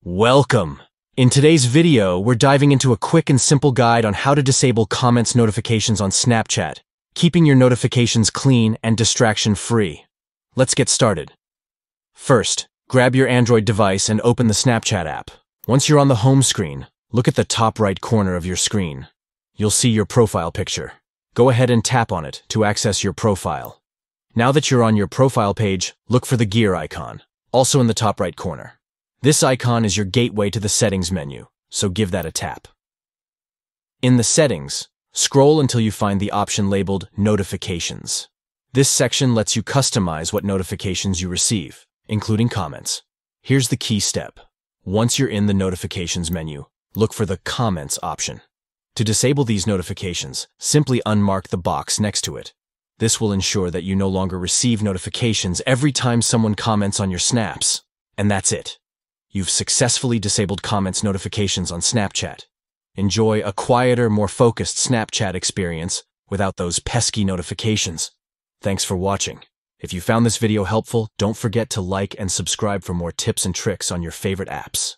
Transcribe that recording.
Welcome! In today's video, we're diving into a quick and simple guide on how to disable comments notifications on Snapchat, keeping your notifications clean and distraction-free. Let's get started. First, grab your Android device and open the Snapchat app. Once you're on the home screen, look at the top right corner of your screen. You'll see your profile picture. Go ahead and tap on it to access your profile. Now that you're on your profile page, look for the gear icon, also in the top right corner. This icon is your gateway to the settings menu, so give that a tap. In the settings, scroll until you find the option labeled Notifications. This section lets you customize what notifications you receive, including comments. Here's the key step. Once you're in the Notifications menu, look for the Comments option. To disable these notifications, simply unmark the box next to it. This will ensure that you no longer receive notifications every time someone comments on your snaps. And that's it. You've successfully disabled comments notifications on Snapchat. Enjoy a quieter, more focused Snapchat experience without those pesky notifications. Thanks for watching. If you found this video helpful, don't forget to like and subscribe for more tips and tricks on your favorite apps.